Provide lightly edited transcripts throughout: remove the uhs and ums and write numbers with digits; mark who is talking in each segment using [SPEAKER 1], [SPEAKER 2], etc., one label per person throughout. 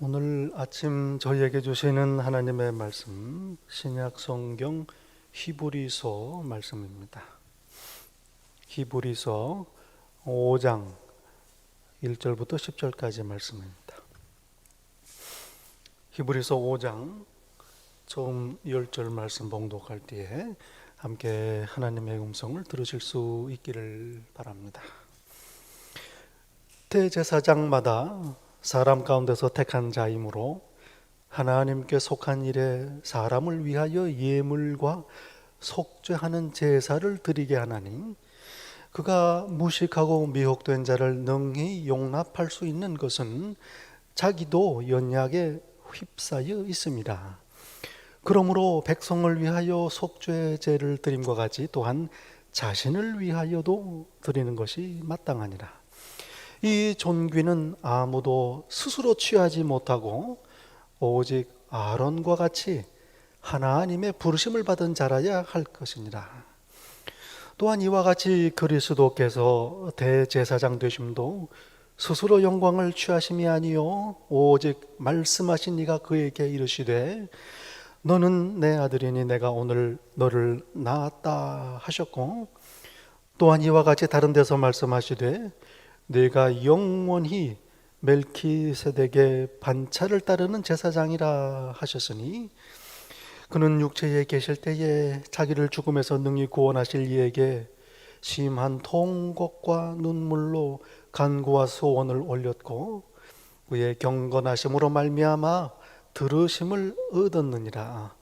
[SPEAKER 1] 오늘 아침 저희에게 주시는 하나님의 말씀, 신약 성경 히브리서 말씀입니다. 히브리서 5장 1절부터 10절까지 말씀입니다. 히브리서 5장 처음 10절 말씀 봉독할 때에 함께 하나님의 음성을 들으실 수 있기를 바랍니다. 대제사장마다 사람 가운데서 택한 자이므로 하나님께 속한 일에 사람을 위하여 예물과 속죄하는 제사를 드리게 하나니 그가 무식하고 미혹된 자를 능히 용납할 수 있는 것은 자기도 연약에 휩싸여 있습니다. 그러므로 백성을 위하여 속죄제를 드림과 같이 또한 자신을 위하여도 드리는 것이 마땅하니라. 이 존귀는 아무도 스스로 취하지 못하고 오직 아론과 같이 하나님의 부르심을 받은 자라야 할 것이니라. 또한 이와 같이 그리스도께서 대제사장 되심도 스스로 영광을 취하심이 아니요 오직 말씀하신 이가 그에게 이르시되 너는 내 아들이니 내가 오늘 너를 낳았다 하셨고, 또한 이와 같이 다른 데서 말씀하시되 네가 영원히 멜키세덱의 반차를 따르는 제사장이라 하셨으니 그는 육체에 계실 때에 자기를 죽음에서 능히 구원하실 이에게 심한 통곡과 눈물로 간구와 소원을 올렸고 그의 경건하심으로 말미암아 들으심을 얻었느니라.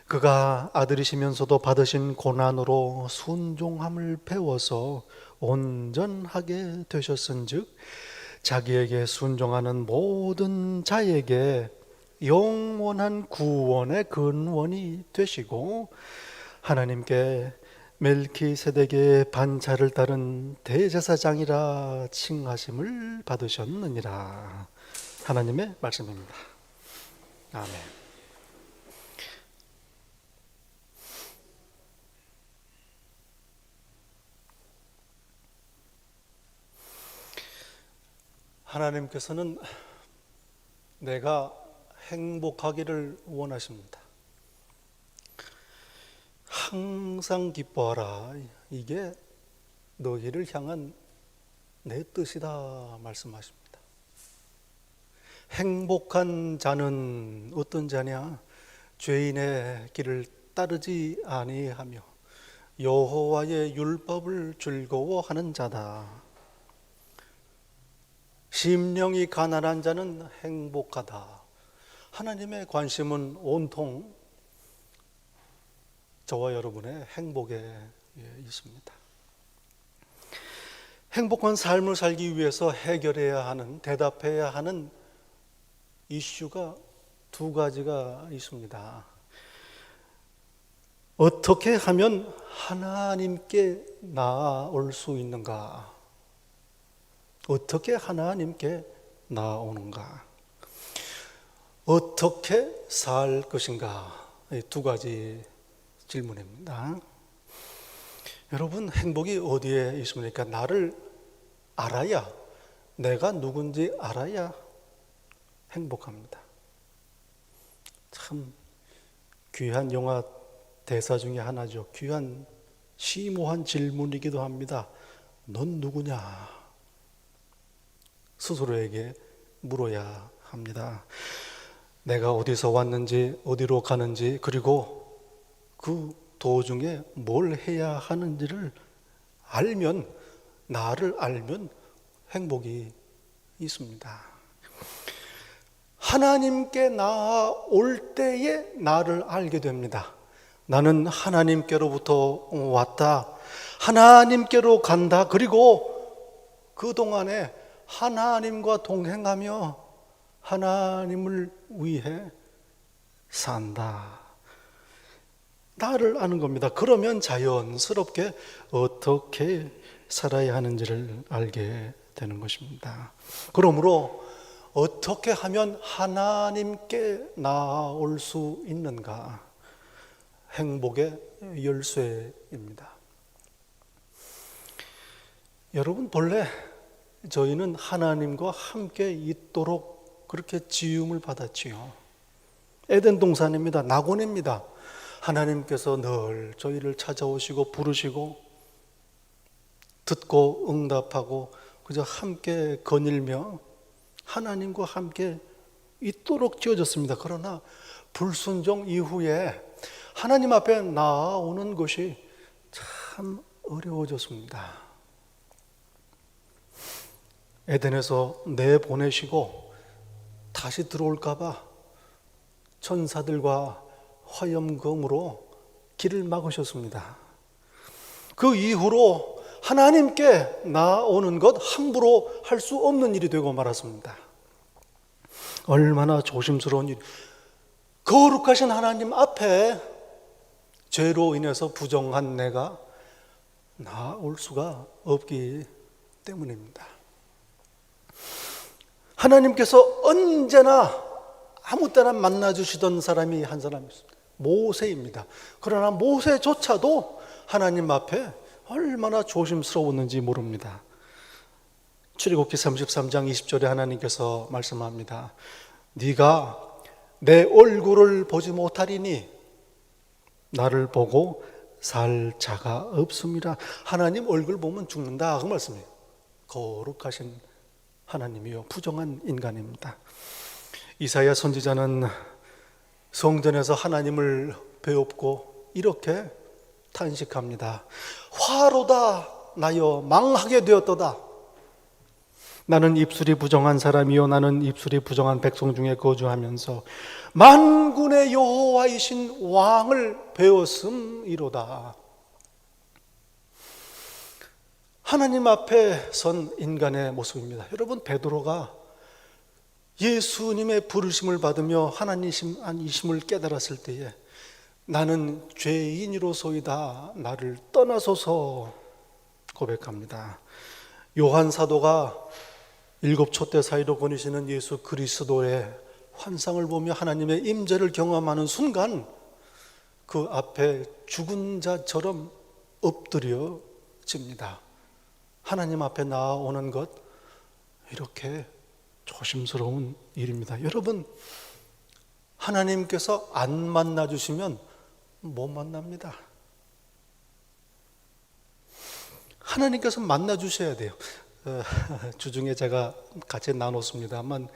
[SPEAKER 1] 그가 아들이시면서도 받으신 고난으로 순종함을 배워서 온전하게 되셨은즉 자기에게 순종하는 모든 자에게 영원한 구원의 근원이 되시고 하나님께 멜키세덱의 반차를 따른 대제사장이라 칭하심을 받으셨느니라. 하나님의 말씀입니다. 아멘. 하나님께서는 내가 행복하기를 원하십니다. 항상 기뻐하라. 이게 너희를 향한 내 뜻이다 말씀하십니다. 행복한 자는 어떤 자냐? 죄인의 길을 따르지 아니하며 여호와의 율법을 즐거워하는 자다. 심령이 가난한 자는 행복하다. 하나님의 관심은 온통 저와 여러분의 행복에 있습니다. 행복한 삶을 살기 위해서 해결해야 하는, 대답해야 하는 이슈가 두 가지가 있습니다. 어떻게 하면 하나님께 나아올 수 있는가? 어떻게 하나님께 나아오는가? 어떻게 살 것인가? 이 두 가지 질문입니다. 여러분, 행복이 어디에 있습니까? 나를 알아야, 내가 누군지 알아야 행복합니다. 참 귀한 영화 대사 중에 하나죠. 귀한 심오한 질문이기도 합니다. 넌 누구냐? 스스로에게 물어야 합니다. 내가 어디서 왔는지, 어디로 가는지, 그리고 그 도중에 뭘 해야 하는지를 알면, 나를 알면 행복이 있습니다. 하나님께 나아올 때에 나를 알게 됩니다. 나는 하나님께로부터 왔다. 하나님께로 간다. 그리고 그동안에 하나님과 동행하며 하나님을 위해 산다. 나를 아는 겁니다. 그러면 자연스럽게 어떻게 살아야 하는지를 알게 되는 것입니다. 그러므로 어떻게 하면 하나님께 나아올 수 있는가? 행복의 열쇠입니다. 여러분, 본래 저희는 하나님과 함께 있도록 그렇게 지음을 받았지요. 에덴 동산입니다. 낙원입니다. 하나님께서 늘 저희를 찾아오시고 부르시고 듣고 응답하고 그저 함께 거닐며 하나님과 함께 있도록 지어졌습니다. 그러나 불순종 이후에 하나님 앞에 나아오는 것이 참 어려워졌습니다. 에덴에서 내보내시고 다시 들어올까 봐 천사들과 화염검으로 길을 막으셨습니다. 그 이후로 하나님께 나아오는 것 함부로 할 수 없는 일이 되고 말았습니다. 얼마나 조심스러운 일. 거룩하신 하나님 앞에 죄로 인해서 부정한 내가 나아올 수가 없기 때문입니다. 하나님께서 언제나 아무 때나 만나주시던 사람이 한 사람이 있습니다. 모세입니다. 그러나 모세조차도 하나님 앞에 얼마나 조심스러웠는지 모릅니다. 출애굽기 33장 20절에 하나님께서 말씀합니다. 네가 내 얼굴을 보지 못하리니 나를 보고 살 자가 없음이라. 하나님 얼굴 보면 죽는다 그 말씀이에요. 거룩하신 하나님이요 부정한 인간입니다. 이사야 선지자는 성전에서 하나님을 배웁고 이렇게 탄식합니다. 화로다 나여 망하게 되었도다. 나는 입술이 부정한 사람이요 나는 입술이 부정한 백성 중에 거주하면서 만군의 여호와이신 왕을 배웠음이로다. 하나님 앞에 선 인간의 모습입니다. 여러분, 베드로가 예수님의 부르심을 받으며 하나님이심을 깨달았을 때에 나는 죄인이로소이다 나를 떠나소서 고백합니다. 요한 사도가 7촛대 사이로 거니시는 예수 그리스도의 환상을 보며 하나님의 임재를 경험하는 순간 그 앞에 죽은 자처럼 엎드려집니다. 하나님 앞에 나아오는 것 이렇게 조심스러운 일입니다. 여러분, 하나님께서 안 만나주시면 못 만납니다. 하나님께서 만나주셔야 돼요. 주중에 제가 같이 나눴습니다만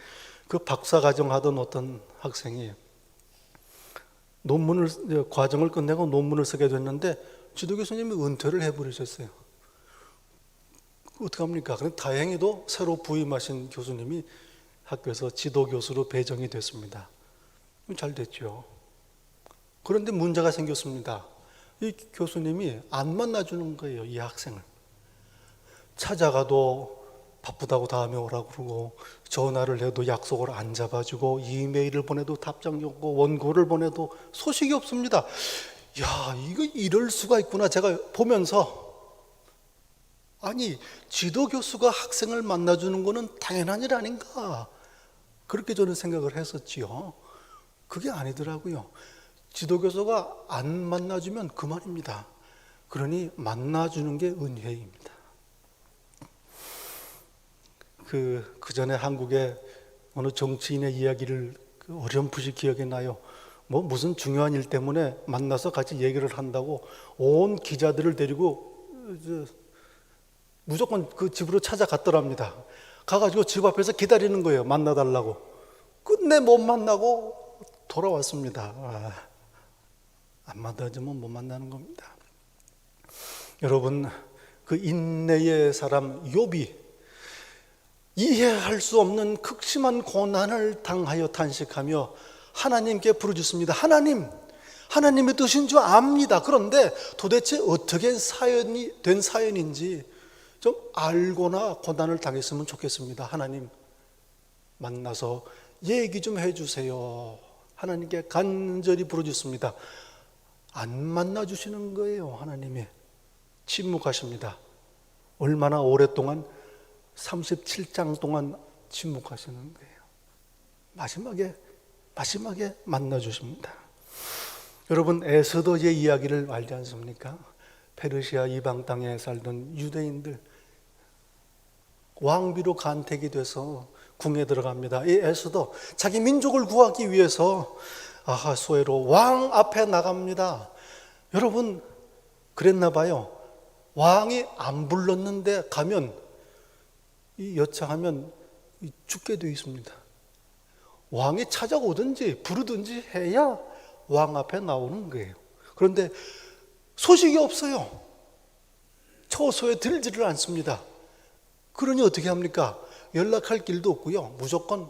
[SPEAKER 1] 그 박사과정 하던 어떤 학생이 과정을 끝내고 논문을 쓰게 됐는데 지도 교수님이 은퇴를 해버리셨어요. 어떡합니까? 그런데 다행히도 새로 부임하신 교수님이 학교에서 지도교수로 배정이 됐습니다. 잘 됐죠. 그런데 문제가 생겼습니다. 이 교수님이 안 만나주는 거예요, 이 학생을. 찾아가도 바쁘다고 다음에 오라고 그러고, 전화를 해도 약속을 안 잡아주고, 이메일을 보내도 답장이 없고, 원고를 보내도 소식이 없습니다. 야, 이거 이럴 수가 있구나. 제가 보면서 아니, 지도교수가 학생을 만나주는 거는 당연한 일 아닌가, 그렇게 저는 생각을 했었지요. 그게 아니더라고요. 지도교수가 안 만나주면 그만입니다. 그러니 만나주는 게 은혜입니다. 그 전에 한국의 어느 정치인의 이야기를 어렴풋이 기억이 나요. 무슨 중요한 일 때문에 만나서 같이 얘기를 한다고 온 기자들을 데리고 무조건 그 집으로 찾아갔더랍니다. 가가지고 집 앞에서 기다리는 거예요. 만나달라고. 끝내 못 만나고 돌아왔습니다. 안 만나주면 못 만나는 겁니다. 여러분, 그 인내의 사람 욥이 이해할 수 없는 극심한 고난을 당하여 탄식하며 하나님께 부르짖습니다. 하나님의 뜻인 줄 압니다. 그런데 도대체 어떻게 된 사연인지 좀 알거나 고난을 당했으면 좋겠습니다. 하나님 만나서 얘기 좀 해주세요. 하나님께 간절히 부르짖습니다. 안 만나주시는 거예요. 하나님이 침묵하십니다. 얼마나 오랫동안 37장 동안 침묵하시는 거예요. 마지막에 만나주십니다. 여러분, 에스더의 이야기를 알지 않습니까? 페르시아 이방 땅에 살던 유대인들 왕비로 간택이 돼서 궁에 들어갑니다. 이 에스더 자기 민족을 구하기 위해서 아하수에로 왕 앞에 나갑니다. 여러분 그랬나 봐요. 왕이 안 불렀는데 가면 이 여차하면 죽게 되어 있습니다. 왕이 찾아오든지 부르든지 해야 왕 앞에 나오는 거예요. 그런데 소식이 없어요. 처소에 들지를 않습니다. 그러니 어떻게 합니까? 연락할 길도 없고요. 무조건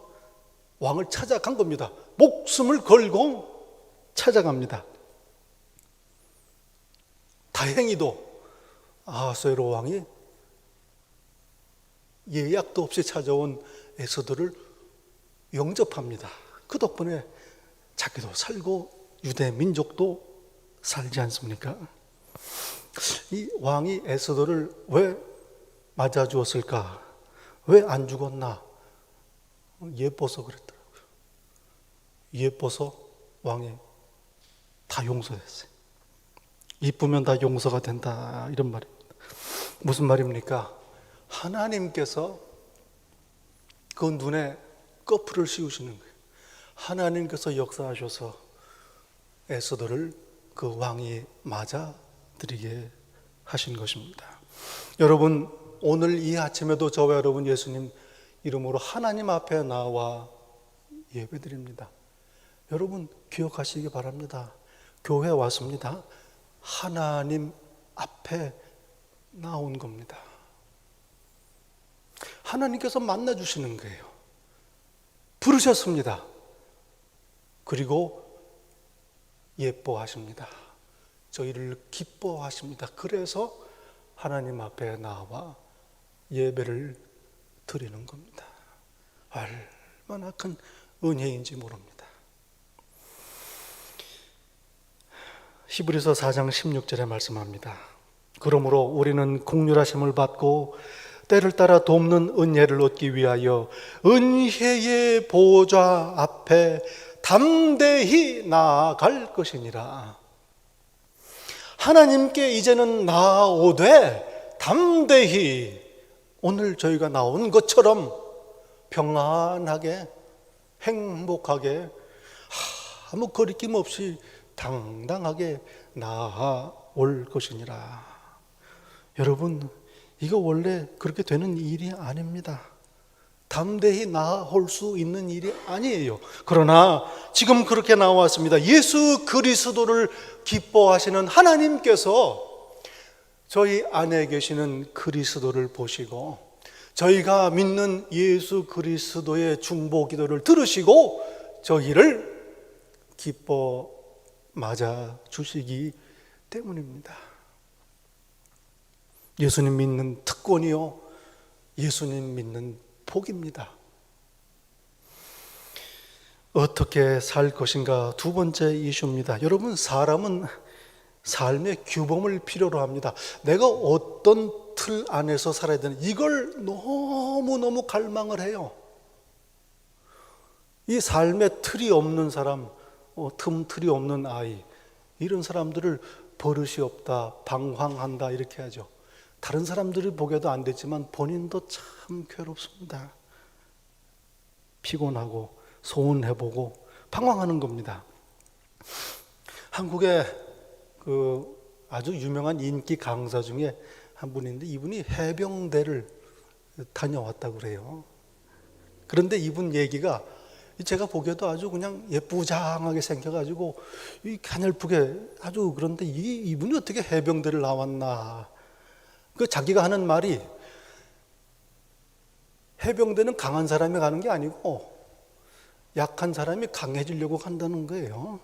[SPEAKER 1] 왕을 찾아간 겁니다. 목숨을 걸고 찾아갑니다. 다행히도 아하수에로 왕이 예약도 없이 찾아온 에스더를 영접합니다. 그 덕분에 자기도 살고 유대 민족도 살지 않습니까? 이 왕이 에스더를 왜 맞아 주었을까? 왜 안 죽었나? 예뻐서 그랬더라고요. 예뻐서 왕이 다 용서했어요. 이쁘면 다 용서가 된다, 이런 말입니다. 무슨 말입니까? 하나님께서 그 눈에 꺼풀을 씌우시는 거예요. 하나님께서 역사하셔서 에스더를 그 왕이 맞아들이게 하신 것입니다. 여러분, 오늘 이 아침에도 저와 여러분 예수님 이름으로 하나님 앞에 나와 예배드립니다. 여러분 기억하시기 바랍니다. 교회 왔습니다. 하나님 앞에 나온 겁니다. 하나님께서 만나주시는 거예요. 부르셨습니다. 그리고 예뻐하십니다. 저희를 기뻐하십니다. 그래서 하나님 앞에 나와 예배를 드리는 겁니다. 얼마나 큰 은혜인지 모릅니다. 히브리서 4장 16절에 말씀합니다. 그러므로 우리는 긍휼하심을 받고 때를 따라 돕는 은혜를 얻기 위하여 은혜의 보좌 앞에 담대히 나아갈 것이니라. 하나님께 이제는 나아오되 담대히 오늘 저희가 나온 것처럼 평안하게 행복하게 아무 거리낌 없이 당당하게 나아올 것이니라. 여러분, 이거 원래 그렇게 되는 일이 아닙니다. 담대히 나아올 수 있는 일이 아니에요. 그러나 지금 그렇게 나왔습니다. 예수 그리스도를 기뻐하시는 하나님께서 저희 안에 계시는 그리스도를 보시고 저희가 믿는 예수 그리스도의 중보 기도를 들으시고 저희를 기뻐 맞아 주시기 때문입니다. 예수님 믿는 특권이요, 예수님 믿는 복입니다. 어떻게 살 것인가 두 번째 이슈입니다. 여러분, 사람은 삶의 규범을 필요로 합니다. 내가 어떤 틀 안에서 살아야 되는, 이걸 너무너무 갈망을 해요. 이 삶의 틀이 없는 사람, 틈틀이 없는 아이, 이런 사람들을 버릇이 없다, 방황한다 이렇게 하죠. 다른 사람들이 보기에도 안 됐지만 본인도 참 괴롭습니다. 피곤하고 소원해보고 방황하는 겁니다. 한국에 그 아주 유명한 인기 강사 중에 한 분이 있는데 이분이 해병대를 다녀왔다고 그래요. 그런데 이분 얘기가 제가 보기에도 아주 그냥 예쁘장하게 생겨가지고 이 가냘프게 아주, 그런데 이분이 어떻게 해병대를 나왔나. 그 자기가 하는 말이 해병대는 강한 사람이 가는 게 아니고 약한 사람이 강해지려고 간다는 거예요.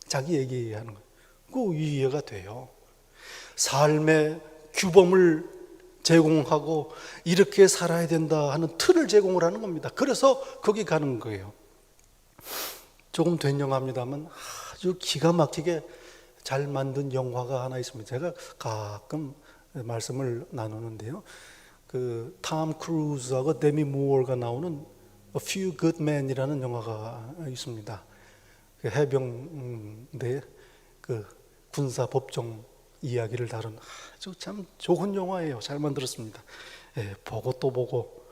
[SPEAKER 1] 자기 얘기하는 거예요. 그 이해가 돼요. 삶의 규범을 제공하고 이렇게 살아야 된다 하는 틀을 제공을 하는 겁니다. 그래서 거기 가는 거예요. 조금 된 영화입니다만 아주 기가 막히게 잘 만든 영화가 하나 있습니다. 제가 가끔 말씀을 나누는데요. 그 톰 크루즈하고 데미 무어가 나오는 A Few Good Men이라는 영화가 있습니다. 그 해병대 그 군사 법정 이야기를 다룬 아주 참 좋은 영화예요. 잘 만들었습니다. 예, 보고 또 보고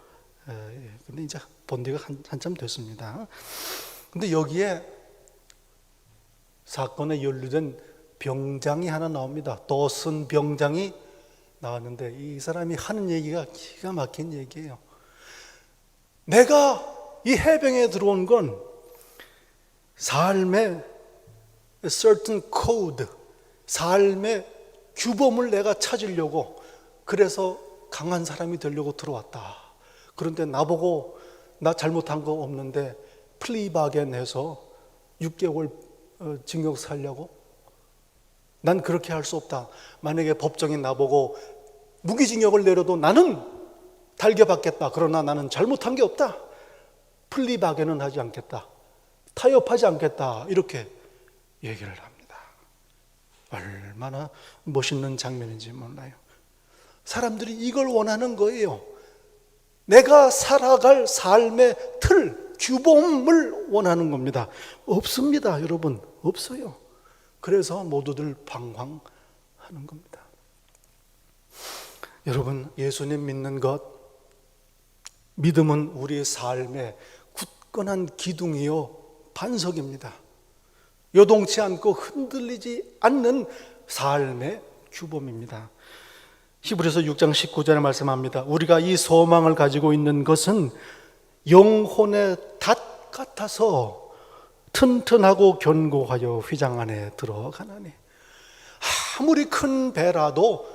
[SPEAKER 1] 근데 이제 본 지가 한참 됐습니다. 근데 여기에 사건에 연루된 병장이 하나 나옵니다. 도슨 병장이 나왔는데 이 사람이 하는 얘기가 기가 막힌 얘기예요. 내가 이 해병에 들어온 건 삶의 certain code, 삶의 규범을 내가 찾으려고, 그래서 강한 사람이 되려고 들어왔다. 그런데 나보고 나 잘못한 거 없는데 플리바겐 해서 6개월 징역 살려고? 난 그렇게 할 수 없다. 만약에 법정이 나보고 무기징역을 내려도 나는 달겨받겠다. 그러나 나는 잘못한 게 없다. 플리바겐은 하지 않겠다. 타협하지 않겠다. 이렇게 얘기를 합니다. 얼마나 멋있는 장면인지 몰라요. 사람들이 이걸 원하는 거예요. 내가 살아갈 삶의 틀, 규범을 원하는 겁니다. 없습니다, 여러분. 없어요. 그래서 모두들 방황하는 겁니다. 여러분, 예수님 믿는 것, 믿음은 우리의 삶의 굳건한 기둥이요 반석입니다. 요동치 않고 흔들리지 않는 삶의 규범입니다. 히브리서 6장 19절에 말씀합니다. 우리가 이 소망을 가지고 있는 것은 영혼의 닷 같아서 튼튼하고 견고하여 휘장 안에 들어가나니, 아무리 큰 배라도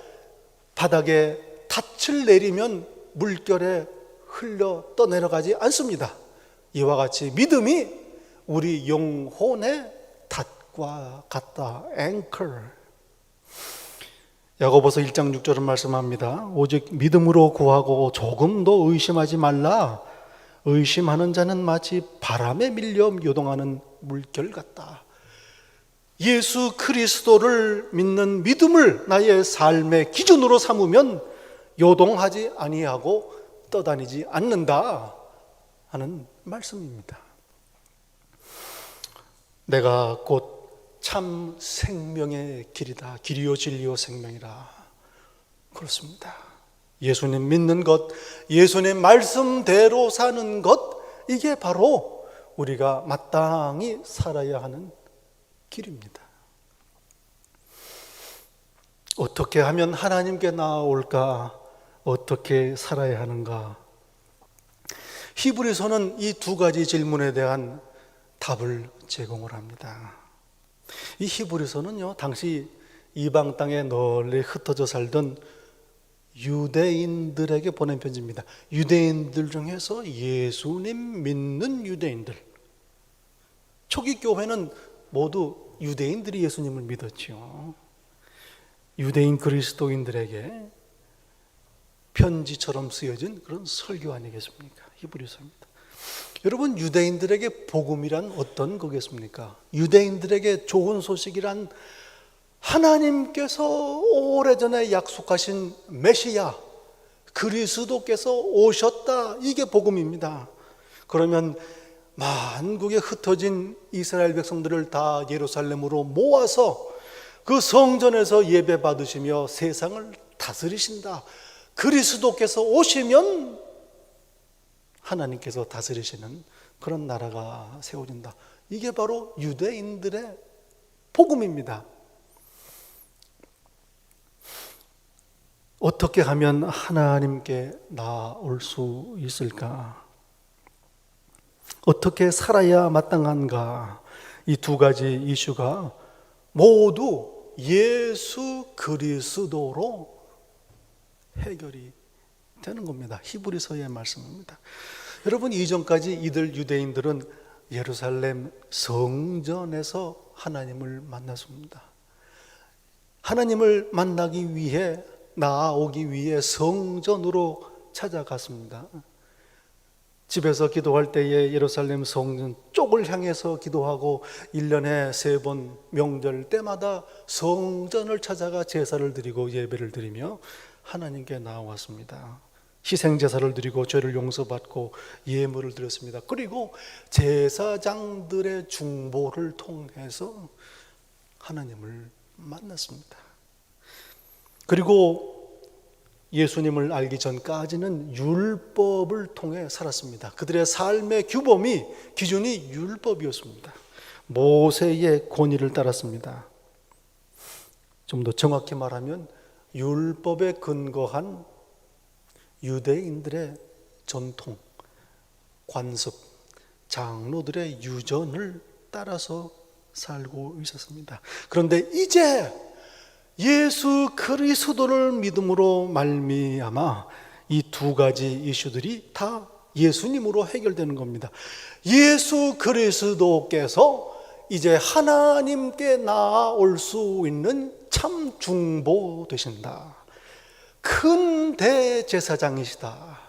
[SPEAKER 1] 바닥에 닻을 내리면 물결에 흘러 떠내려가지 않습니다. 이와 같이 믿음이 우리 영혼의 닷과 같다. anchor. 야고보서 1장 6절은 말씀합니다. 오직 믿음으로 구하고 조금도 의심하지 말라. 의심하는 자는 마치 바람에 밀려 요동하는 물결 같다. 예수 그리스도를 믿는 믿음을 나의 삶의 기준으로 삼으면 요동하지 아니하고 떠다니지 않는다 하는 말씀입니다. 내가 곧 참 생명의 길이다. 길이요 진리요 생명이라. 그렇습니다. 예수님 믿는 것, 예수님 말씀대로 사는 것, 이게 바로 우리가 마땅히 살아야 하는 길입니다. 어떻게 하면 하나님께 나아올까? 어떻게 살아야 하는가? 히브리서는 이 두 가지 질문에 대한 답을 제공을 합니다. 이 히브리서는요, 당시 이방 땅에 널리 흩어져 살던 유대인들에게 보낸 편지입니다. 유대인들 중에서 예수님 믿는 유대인들. 초기 교회는 모두 유대인들이 예수님을 믿었죠. 유대인 그리스도인들에게 편지처럼 쓰여진 그런 설교 아니겠습니까? 히브리서입니다. 여러분, 유대인들에게 복음이란 어떤 거겠습니까? 유대인들에게 좋은 소식이란 하나님께서 오래전에 약속하신 메시아 그리스도께서 오셨다, 이게 복음입니다. 그러면 만국에 흩어진 이스라엘 백성들을 다 예루살렘으로 모아서 그 성전에서 예배 받으시며 세상을 다스리신다. 그리스도께서 오시면 하나님께서 다스리시는 그런 나라가 세워진다. 이게 바로 유대인들의 복음입니다. 어떻게 하면 하나님께 나아올 수 있을까? 어떻게 살아야 마땅한가? 이 두 가지 이슈가 모두 예수 그리스도로 해결이 되는 겁니다. 히브리서의 말씀입니다. 여러분, 이전까지 이들 유대인들은 예루살렘 성전에서 하나님을 만났습니다. 하나님을 만나기 위해, 나아오기 위해 성전으로 찾아갔습니다. 집에서 기도할 때에 예루살렘 성전 쪽을 향해서 기도하고 1년에 3번 명절 때마다 성전을 찾아가 제사를 드리고 예배를 드리며 하나님께 나아왔습니다. 희생제사를 드리고 죄를 용서받고 예물을 드렸습니다. 그리고 제사장들의 중보를 통해서 하나님을 만났습니다. 그리고 예수님을 알기 전까지는 율법을 통해 살았습니다. 그들의 삶의 규범이, 기준이 율법이었습니다. 모세의 권위를 따랐습니다. 좀 더 정확히 말하면 율법에 근거한 유대인들의 전통, 관습, 장로들의 유전을 따라서 살고 있었습니다. 그런데 이제 예수 그리스도를 믿음으로 말미암아 이 두 가지 이슈들이 다 예수님으로 해결되는 겁니다. 예수 그리스도께서 이제 하나님께 나아올 수 있는 참 중보 되신다. 큰 대제사장이시다.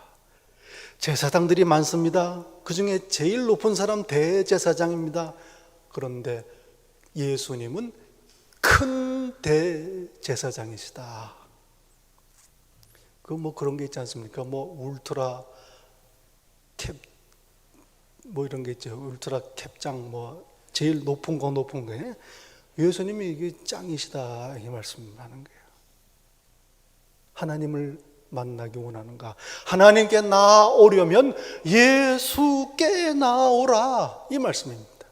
[SPEAKER 1] 제사장들이 많습니다. 그 중에 제일 높은 사람 대제사장입니다. 그런데 예수님은 큰 대제사장이시다. 그런 게 있지 않습니까? 울트라 캡 이런 게 있죠. 울트라 캡장 제일 높은 게 예수님이 이게 짱이시다 이 말씀하는 거예요. 하나님을 만나기 원하는가? 하나님께 나아오려면 예수께 나아오라 이 말씀입니다.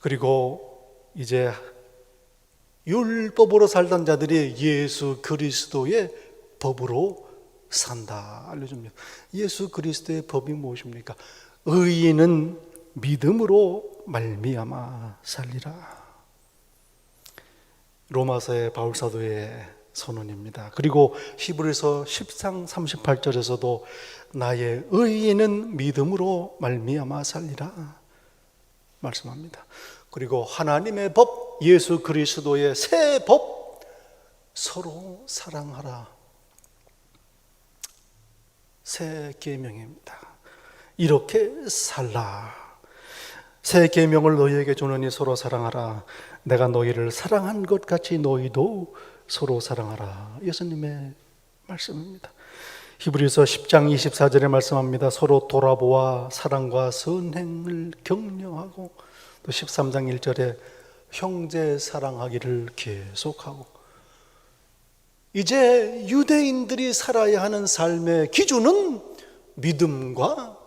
[SPEAKER 1] 그리고 이제 율법으로 살던 자들이 예수 그리스도의 법으로 산다 알려줍니다. 예수 그리스도의 법이 무엇입니까? 의인은 믿음으로 말미암아 살리라. 로마서의 바울 사도의 선언입니다. 그리고 히브리서 10장 38절에서도 나의 의인은 믿음으로 말미암아 살리라 말씀합니다. 그리고 하나님의 법, 예수 그리스도의 새 법, 서로 사랑하라. 새 계명입니다. 이렇게 살라. 새 계명을 너희에게 주노니 서로 사랑하라. 내가 너희를 사랑한 것 같이 너희도 서로 사랑하라. 예수님의 말씀입니다. 히브리서 10장 24절에 말씀합니다. 서로 돌아보아 사랑과 선행을 격려하고, 또 13장 1절에 형제 사랑하기를 계속하고. 이제 유대인들이 살아야 하는 삶의 기준은 믿음과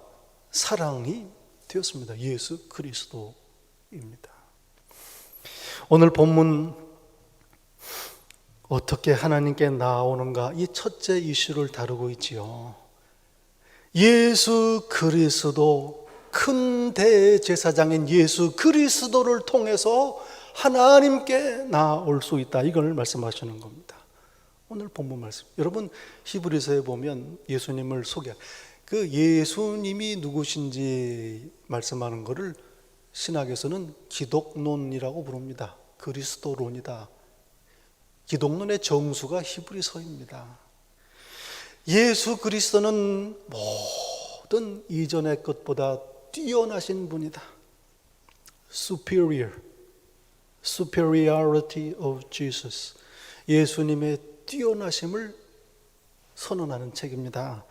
[SPEAKER 1] 사랑이 되었습니다. 예수 그리스도입니다. 오늘 본문 어떻게 하나님께 나아오는가, 이 첫째 이슈를 다루고 있지요. 예수 그리스도, 큰 대제사장인 예수 그리스도를 통해서 하나님께 나아올 수 있다, 이걸 말씀하시는 겁니다. 오늘 본문 말씀, 여러분 히브리서에 보면 예수님을 그 예수님이 누구신지 말씀하는 것을 신학에서는 기독론이라고 부릅니다. 그리스도론이다. 기독론의 정수가 히브리서입니다. 예수 그리스도는 모든 이전의 것보다 뛰어나신 분이다. Superiority of Jesus. 예수님의 뛰어나심을 선언하는 책입니다.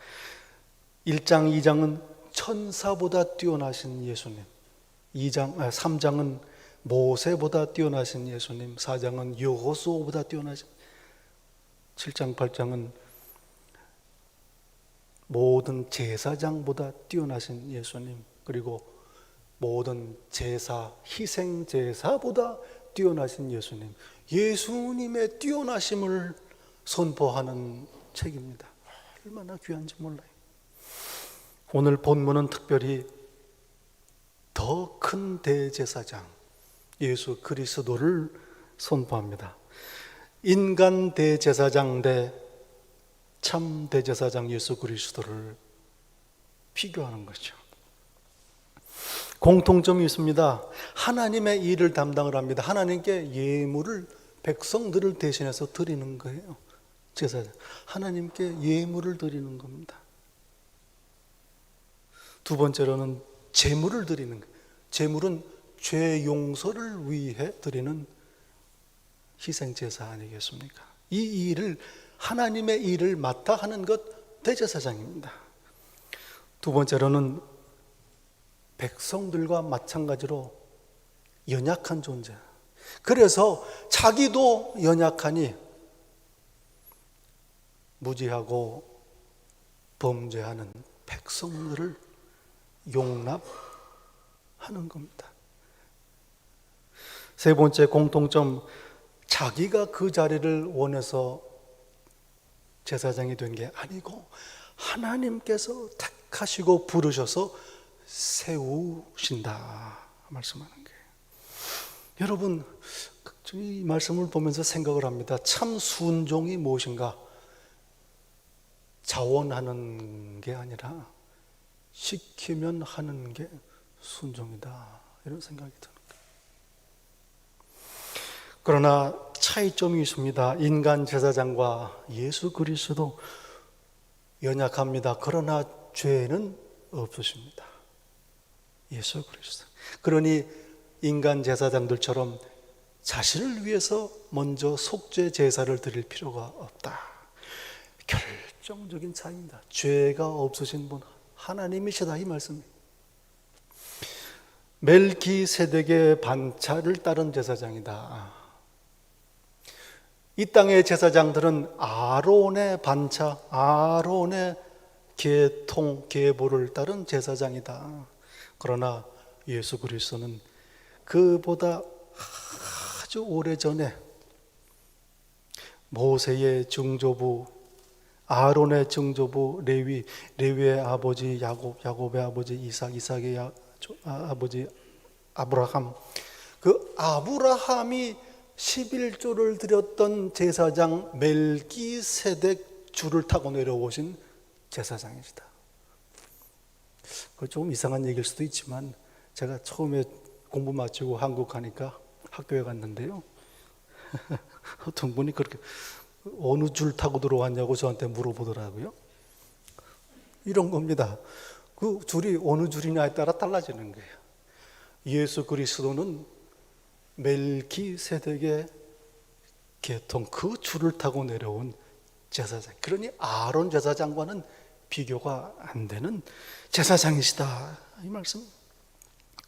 [SPEAKER 1] 1장, 2장은 천사보다 뛰어나신 예수님, 3장은 모세보다 뛰어나신 예수님, 4장은 여호수아보다 뛰어나신, 7장, 8장은 모든 제사장보다 뛰어나신 예수님, 그리고 모든 제사, 희생 제사보다 뛰어나신 예수님, 예수님의 뛰어나심을 선포하는 책입니다. 얼마나 귀한지 몰라요. 오늘 본문은 특별히 더 큰 대제사장 예수 그리스도를 선포합니다. 인간 대제사장 대 참 대제사장 예수 그리스도를 비교하는 거죠. 공통점이 있습니다. 하나님의 일을 담당을 합니다. 하나님께 예물을, 백성들을 대신해서 드리는 거예요. 제사장, 하나님께 예물을 드리는 겁니다. 두 번째로는 제물을 드리는 거예요. 제물은 죄 용서를 위해 드리는 희생제사 아니겠습니까? 이 일을, 하나님의 일을 맡아 하는 것 대제사장입니다. 두 번째로는 백성들과 마찬가지로 연약한 존재. 그래서 자기도 연약하니 무지하고 범죄하는 백성들을 용납하는 겁니다. 세 번째 공통점, 자기가 그 자리를 원해서 제사장이 된 게 아니고 하나님께서 택하시고 부르셔서 세우신다 말씀하는 거예요. 여러분, 이 말씀을 보면서 생각을 합니다. 참 순종이 무엇인가? 자원하는 게 아니라 시키면 하는 게 순종이다, 이런 생각이 드는 거예요. 그러나 차이점이 있습니다. 인간 제사장과 예수 그리스도 연약합니다. 그러나 죄는 없으십니다. 예수 그리스도. 그러니 인간 제사장들처럼 자신을 위해서 먼저 속죄 제사를 드릴 필요가 없다. 결정적인 차이입니다. 죄가 없으신 분 하나님이시다, 이 말씀입니다. 멜기세덱의 반차를 따른 제사장이다. 이 땅의 제사장들은 아론의 반차, 아론의 계통, 계보를 따른 제사장이다. 그러나 예수 그리스도는 그보다 아주 오래전에 모세의 증조부, 아론의 증조부 레위, 레위의 아버지 야곱, 야곱의 아버지 이삭, 이삭의 아버지 아브라함, 그 아브라함이 11조를 드렸던 제사장 멜기세덱 줄을 타고 내려오신 제사장이시다. 그 조금 이상한 얘기일 수도 있지만 제가 처음에 공부 마치고 한국 가니까 학교에 갔는데요. 어떤 분이 그렇게 어느 줄 타고 들어왔냐고 저한테 물어보더라고요. 이런 겁니다. 그 줄이 어느 줄이냐에 따라 달라지는 거예요. 예수 그리스도는 멜기세덱의 계통, 그 줄을 타고 내려온 제사장. 그러니 아론 제사장과는 비교가 안 되는 제사장이시다, 이 말씀.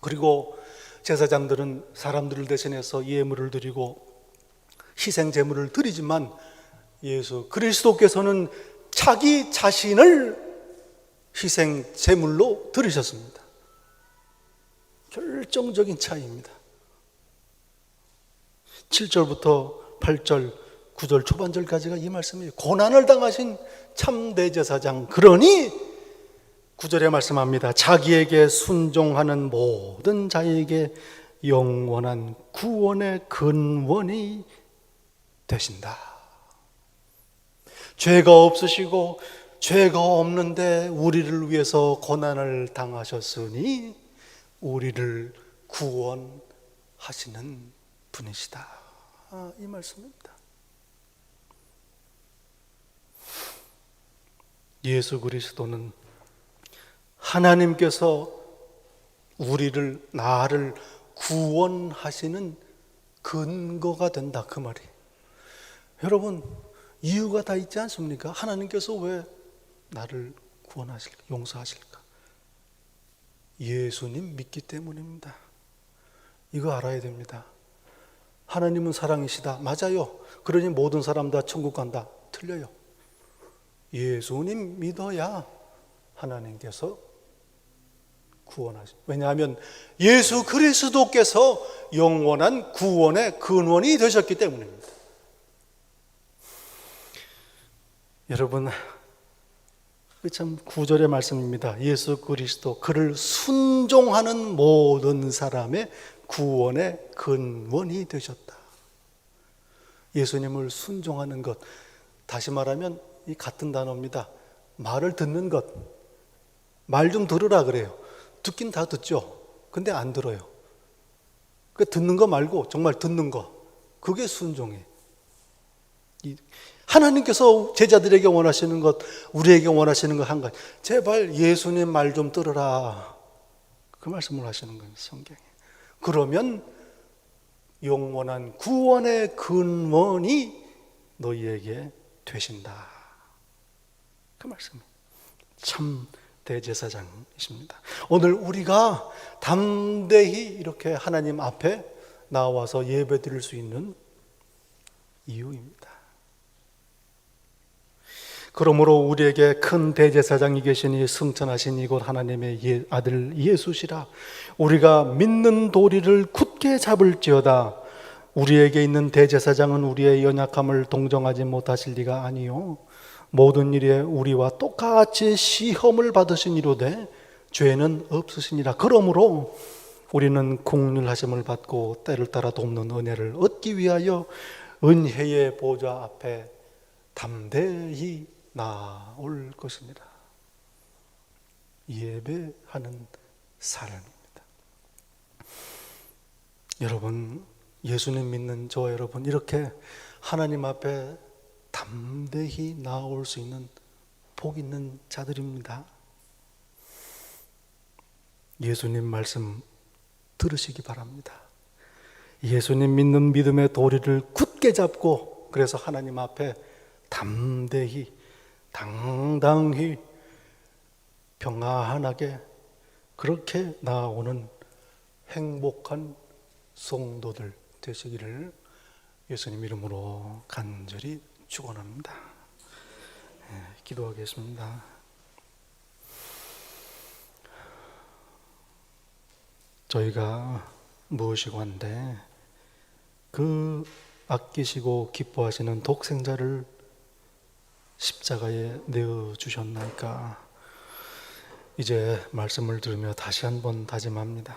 [SPEAKER 1] 그리고 제사장들은 사람들을 대신해서 예물을 드리고 희생 제물을 드리지만 예수 그리스도께서는 자기 자신을 희생 제물로 드리셨습니다. 결정적인 차이입니다. 7절부터 8절, 9절 초반절까지가 이 말씀이에요. 고난을 당하신 참대 제사장. 그러니 9절에 말씀합니다. 자기에게 순종하는 모든 자에게 영원한 구원의 근원이 되신다. 죄가 없으시고 죄가 없는데 우리를 위해서 고난을 당하셨으니 우리를 구원하시는 분이시다, 이 말씀입니다. 예수 그리스도는 하나님께서 우리를, 나를 구원하시는 근거가 된다, 그 말이에요. 여러분, 이유가 다 있지 않습니까? 하나님께서 왜 나를 구원하실까, 용서하실까? 예수님 믿기 때문입니다. 이거 알아야 됩니다. 하나님은 사랑이시다, 맞아요. 그러니 모든 사람 다 천국 간다, 틀려요. 예수님 믿어야 하나님께서 구원하십니다. 왜냐하면 예수 그리스도께서 영원한 구원의 근원이 되셨기 때문입니다. 여러분, 참 9절의 말씀입니다. 예수 그리스도, 그를 순종하는 모든 사람의 구원의 근원이 되셨다. 예수님을 순종하는 것, 다시 말하면 이 같은 단어입니다. 말을 듣는 것. 말 좀 들으라 그래요. 듣긴 다 듣죠. 근데 안 들어요. 그 듣는 거 말고 정말 듣는 거, 그게 순종이에요. 하나님께서 제자들에게 원하시는 것, 우리에게 원하시는 것 한 가지, 제발 예수님 말 좀 들으라, 그 말씀을 하시는 거예요, 성경에. 그러면 영원한 구원의 근원이 너희에게 되신다, 그 말씀이에요. 참 대제사장이십니다. 오늘 우리가 담대히 이렇게 하나님 앞에 나와서 예배 드릴 수 있는 이유입니다. 그러므로 우리에게 큰 대제사장이 계시니 승천하신 이곳 하나님의 아들 예수시라. 우리가 믿는 도리를 굳게 잡을지어다. 우리에게 있는 대제사장은 우리의 연약함을 동정하지 못하실 리가 아니요 모든 일에 우리와 똑같이 시험을 받으시니로되 죄는 없으시니라. 그러므로 우리는 긍휼하심을 받고 때를 따라 돕는 은혜를 얻기 위하여 은혜의 보좌 앞에 담대히 나올 것입니다. 예배하는 삶입니다. 여러분, 예수님 믿는 저와 여러분, 이렇게 하나님 앞에 담대히 나올 수 있는 복 있는 자들입니다. 예수님 말씀 들으시기 바랍니다. 예수님 믿는 믿음의 도리를 굳게 잡고 그래서 하나님 앞에 담대히 당당히 평안하게 그렇게 나아오는 행복한 성도들 되시기를 예수님 이름으로 간절히 축원합니다. 기도하겠습니다. 저희가 무엇이고 한데 그 아끼시고 기뻐하시는 독생자를 십자가에 내어주셨나이까. 이제 말씀을 들으며 다시 한번 다짐합니다.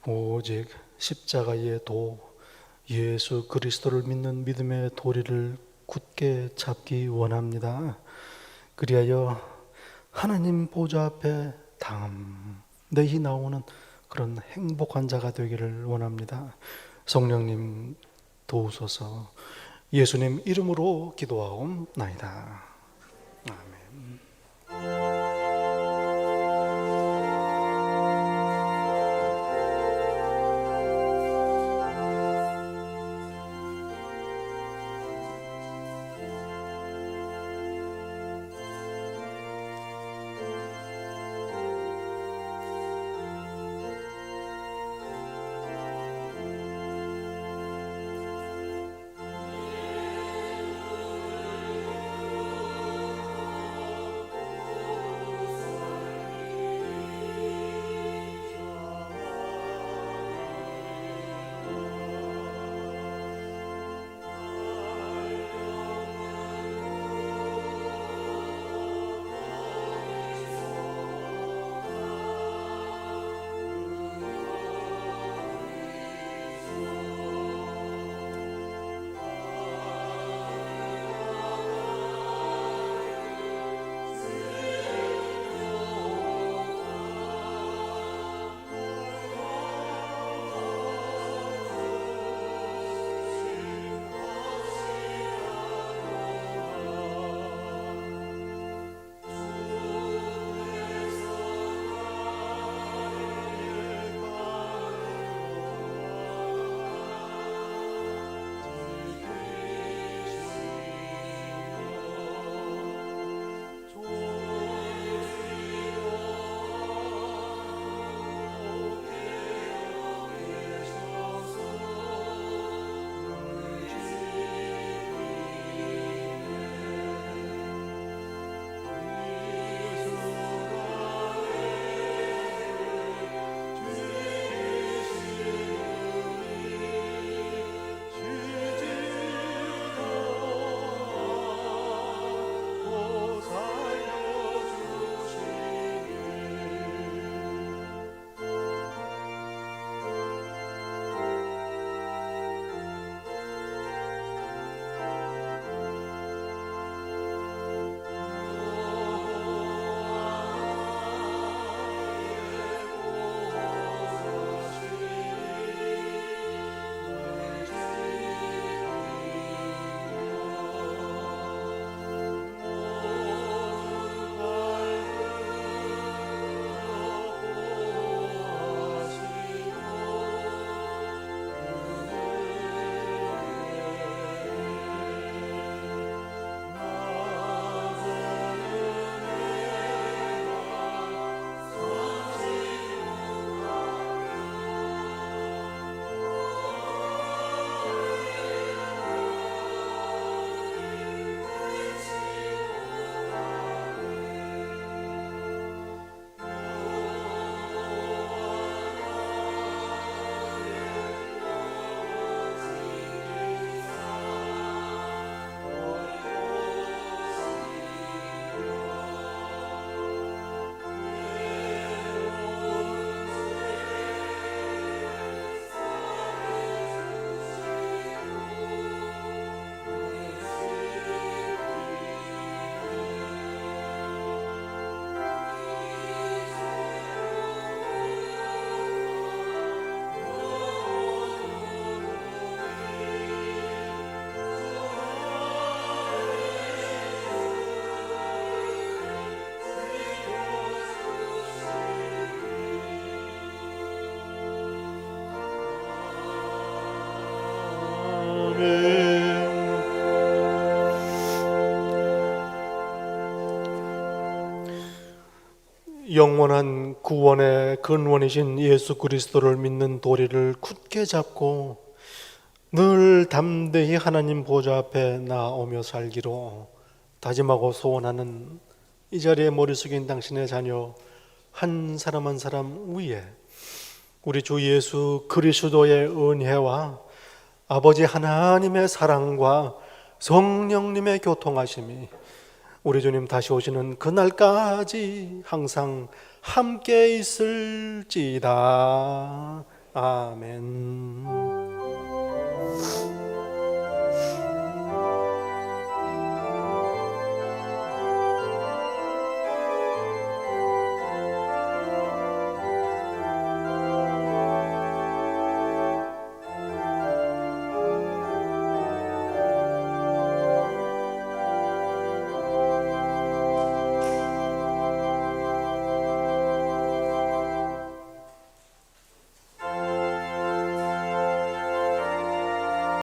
[SPEAKER 1] 오직 십자가의 도 예수 그리스도를 믿는 믿음의 도리를 굳게 잡기 원합니다. 그리하여 하나님 보좌 앞에 담대히 나오는 그런 행복한 자가 되기를 원합니다. 성령님 도우소서. 예수님 이름으로 기도하옵나이다. 아멘. 영원한 구원의 근원이신 예수 그리스도를 믿는 도리를 굳게 잡고 늘 담대히 하나님 보좌 앞에 나오며 살기로 다짐하고 소원하는 이 자리에 머리 숙인 당신의 자녀 한 사람 한 사람 위에 우리 주 예수 그리스도의 은혜와 아버지 하나님의 사랑과 성령님의 교통하심이 우리 주님 다시 오시는 그날까지 항상 함께 있을지다. 아멘.